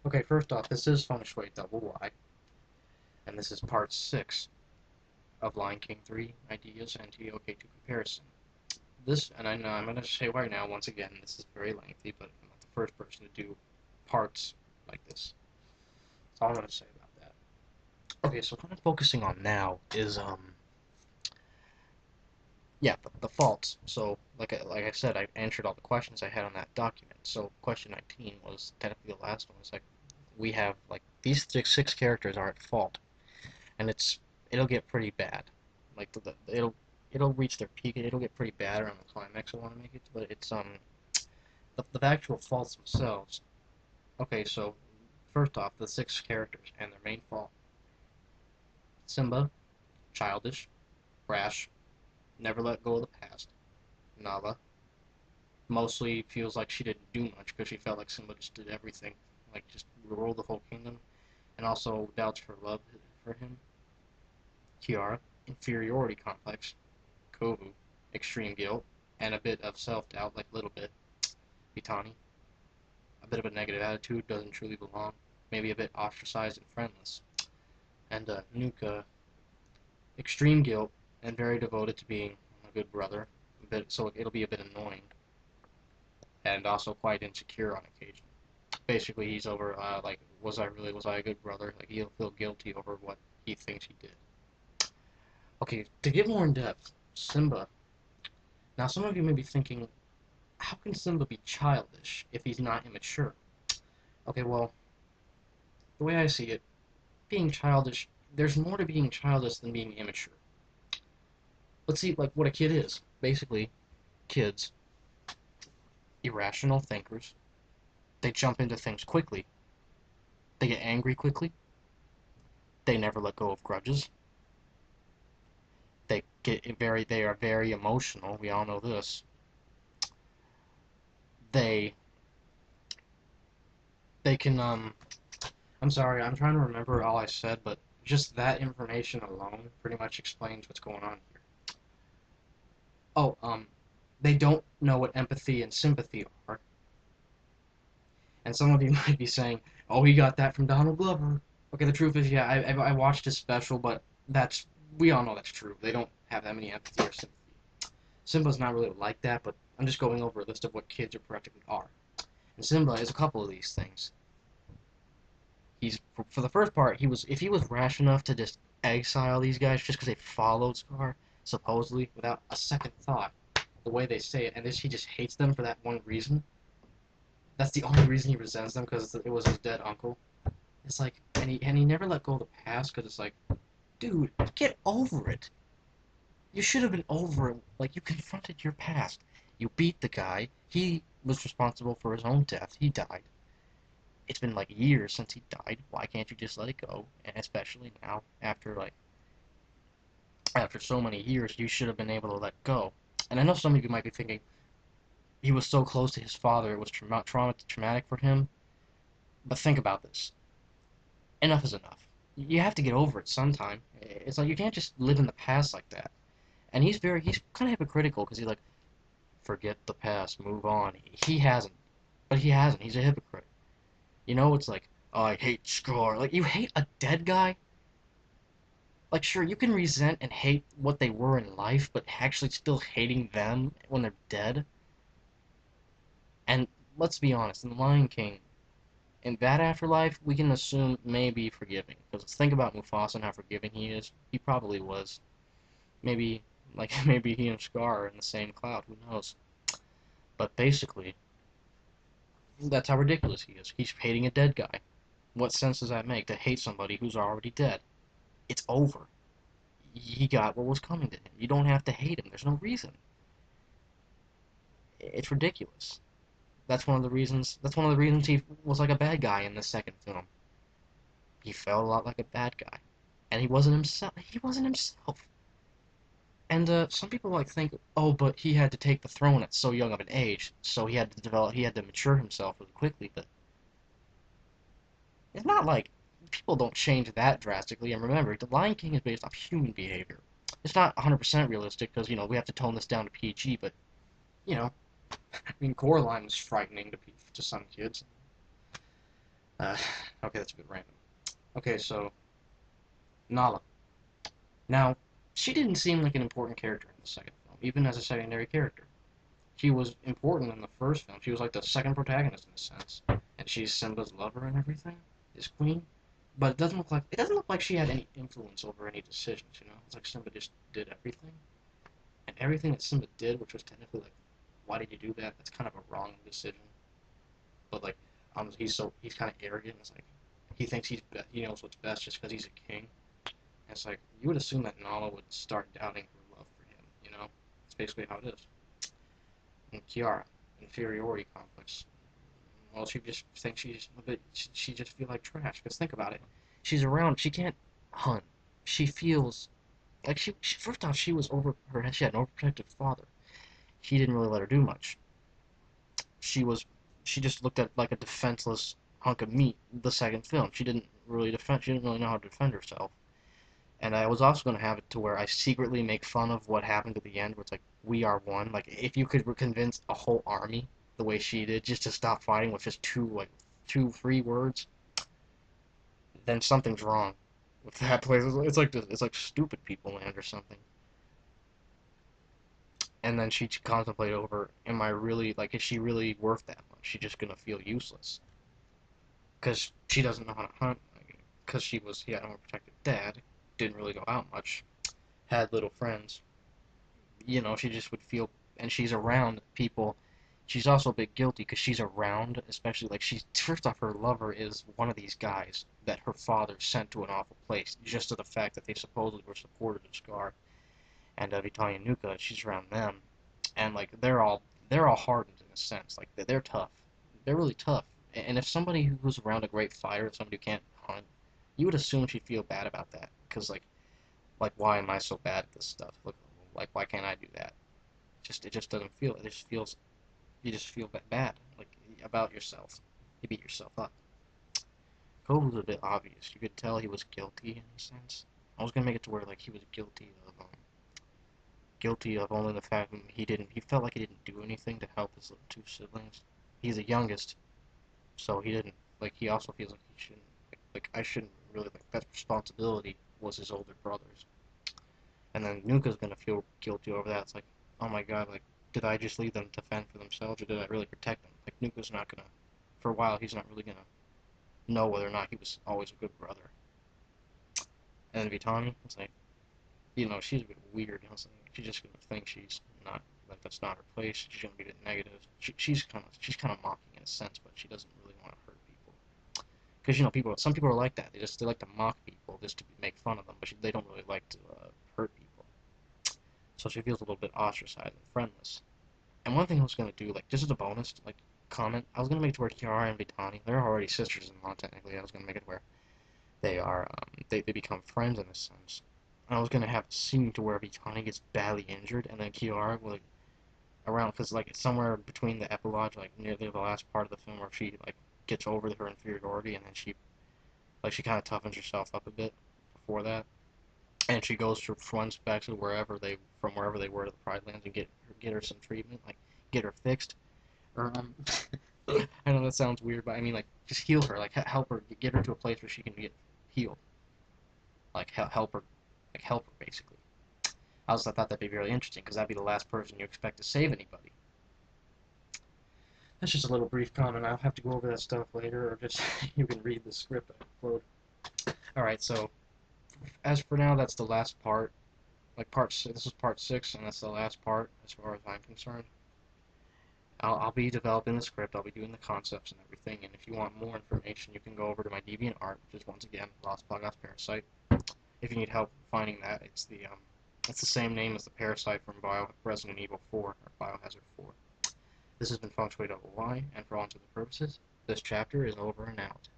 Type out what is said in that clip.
Okay, first off, this is Feng Shui Double Y, and this is part 6 of Lion King 3 Ideas and TOK2 Comparison. This, and I know I'm going to say right now, once again, this is very lengthy, but I'm not the first person to do parts like this. That's all I'm going to say about that. Okay, so what I'm focusing on now is, yeah, the faults. So, like I said, I answered all the questions I had on that document. So, question 19 was technically the last one. It's like, we have, like, these six characters are at fault. And it'll get pretty bad. Like it'll reach their peak. It'll get pretty bad around the climax. I want to make it, but it's the actual faults themselves. Okay, so first off, the six characters and their main fault: Simba, childish, brash, never let go of the past. Nala mostly feels like she didn't do much because she felt like Simba just did everything, like just ruled the whole kingdom, and also doubts her love for him. Kiara, inferiority complex. Kovu, extreme guilt, and a bit of self-doubt, like a little bit. Vitani, a bit of a negative attitude, doesn't truly belong, maybe a bit ostracized and friendless. And Nuka, extreme guilt and very devoted to being a good brother, so it'll be a bit annoying, and also quite insecure on occasion. Basically, he's over like, was I a good brother? Like he'll feel guilty over what he thinks he did. Okay, to get more in depth, Simba. Now, some of you may be thinking, how can Simba be childish if he's not immature? Okay, well, the way I see it, being childish, there's more to being childish than being immature. Let's see, like, what a kid is. Basically, kids, irrational thinkers, they jump into things quickly, they get angry quickly, they never let go of grudges, they are very emotional, we all know this. They, they can, I'm sorry, I'm trying to remember all I said, but just that information alone pretty much explains what's going on here. Oh, they don't know what empathy and sympathy are. And some of you might be saying, "Oh, he got that from Donald Glover." Okay, the truth is, yeah, I watched his special, but that's we all know that's true. They don't have that many empathy or sympathy. Simba's not really like that, but I'm just going over a list of what kids are practically are. And Simba is a couple of these things. He's for the first part, he was if he was rash enough to just exile these guys just because they followed Scar, supposedly without a second thought, the way they say it, and this he just hates them for that one reason. That's the only reason he resents them because it was his dead uncle. It's like, and he never let go of the past because it's like, dude, get over it. You should have been over it. Like you confronted your past. You beat the guy. He was responsible for his own death. He died. It's been like years since he died. Why can't you just let it go? And especially now, after so many years, you should have been able to let go. And I know some of you might be thinking he was so close to his father, it was traumatic for him. But think about this. Enough is enough. You have to get over it sometime. It's like you can't just live in the past like that. And he's kind of hypocritical because he's like, forget the past, move on. He hasn't, but he hasn't. He's a hypocrite. You know, it's like, oh, I hate Scar. Like you hate a dead guy. Like sure, you can resent and hate what they were in life, but actually still hating them when they're dead. And let's be honest, in The Lion King, in that afterlife, we can assume maybe forgiving. Because think about Mufasa and how forgiving he is. He probably was. Maybe, like, maybe he and Scar are in the same cloud. Who knows? But basically, that's how ridiculous he is. He's hating a dead guy. What sense does that make to hate somebody who's already dead? It's over. He got what was coming to him. You don't have to hate him. There's no reason. It's ridiculous. That's one of the reasons. That's one of the reasons he was like a bad guy in the second film. He felt a lot like a bad guy, and he wasn't himself. He wasn't himself. And some people like think, oh, but he had to take the throne at so young of an age, so he had to mature himself really quickly. But it's not like people don't change that drastically. And remember, The Lion King is based off human behavior. It's not 100% realistic because we have to tone this down to PG. But you know, I mean, Coraline was frightening to some kids. Uh, okay, that's a bit random. Okay, so Nala. Now, she didn't seem like an important character in the second film, even as a secondary character. She was important in the first film. She was like the second protagonist in a sense, and she's Simba's lover and everything, his queen. But it doesn't look like she had any influence over any decisions. You know, it's like Simba just did everything, and everything that Simba did, which was technically like, why did you do that? That's kind of a wrong decision. But like, he's kind of arrogant. It's like he thinks he knows what's best just because he's a king. And it's like you would assume that Nala would start doubting her love for him. You know, it's basically how it is. And Kiara, inferiority complex. Well, she just thinks she's a bit. She just feel like trash. Because think about it, she's around. She can't hunt. She feels like she first off she was over her. She had an overprotective father. He didn't really let her do much. She was she just looked at like a defenseless hunk of meat. The second film, she didn't really defend. She didn't really know how to defend herself. And I was also going to have it to where I secretly make fun of what happened at the end, where it's like, we are one. Like, if you could convince a whole army the way she did just to stop fighting with just two, 3 words, then something's wrong with that place. It's like stupid people land or something. And then she contemplated over, am I really, like, is she really worth that much? She's just going to feel useless. Because she doesn't know how to hunt. Because he had an overprotective dad, didn't really go out much, had little friends. She just would feel, and she's around people. She's also a bit guilty because she's around, especially like she's first off, her lover is one of these guys that her father sent to an awful place, just to the fact that they supposedly were supporters of Scar and Vitali and Nuka. She's around them, and like they're all hardened in a sense. Like they're tough. They're really tough. And if somebody who's around a great fighter, somebody who can't hunt, you would assume she'd feel bad about that because like why am I so bad at this stuff? Look, like why can't I do that? It just doesn't feel. It just feels you just feel bad like about yourself. You beat yourself up. Cole was a bit obvious. You could tell he was guilty in a sense. I was gonna make it to where like he was guilty of only the fact that he felt like he didn't do anything to help his little two siblings. He's the youngest, so he didn't like. He also feels like he shouldn't like I shouldn't really like that responsibility was his older brother's. And then Nuka's gonna feel guilty over that. It's like, oh my god, like, did I just leave them to fend for themselves, or did I really protect them? Like, Nuka's not gonna, for a while, he's not really gonna know whether or not he was always a good brother. And then Vitani, it's like, she's a bit weird. It's like, she's just gonna think she's not, like, that's not her place. She's gonna be a bit negative. She's kind of mocking in a sense, but she doesn't really want to hurt people. Because some people are like that. They like to mock people just to make fun of them, but they don't really like to hurt people. So she feels a little bit ostracized and friendless. And one thing I was gonna do, like, just as a bonus, like, comment, I was gonna make it to where Kiara and Vitani, they're already sisters-in-law technically. I was gonna make it where they become friends in a sense. And I was gonna have a scene to where Vitani gets badly injured, and then Kiara will, like, around, because like it's somewhere between the epilogue, like near the last part of the film, where she like gets over her inferiority, and then she kind of toughens herself up a bit before that, and she goes to runs back to wherever they were to the Pride Lands and get her some treatment, like get her fixed. Or I know that sounds weird, but I mean like just heal her, like help her, get her to a place where she can get healed, like help her basically. I also thought that'd be really interesting because that'd be the last person you expect to save anybody. That's just a little brief comment. I'll have to go over that stuff later, or just you can read the script I upload. All right, so as for now, that's the last part. Like part six, this is part 6, and that's the last part as far as I'm concerned. I'll be developing the script. I'll be doing the concepts and everything. And if you want more information, you can go over to my DeviantArt, which is once again Lost Plagas Parasite. If you need help finding that, it's the same name as the parasite from Resident Evil 4 or Biohazard 4. This has been Feng Shui Double Y, and for all intents and purposes, this chapter is over and out.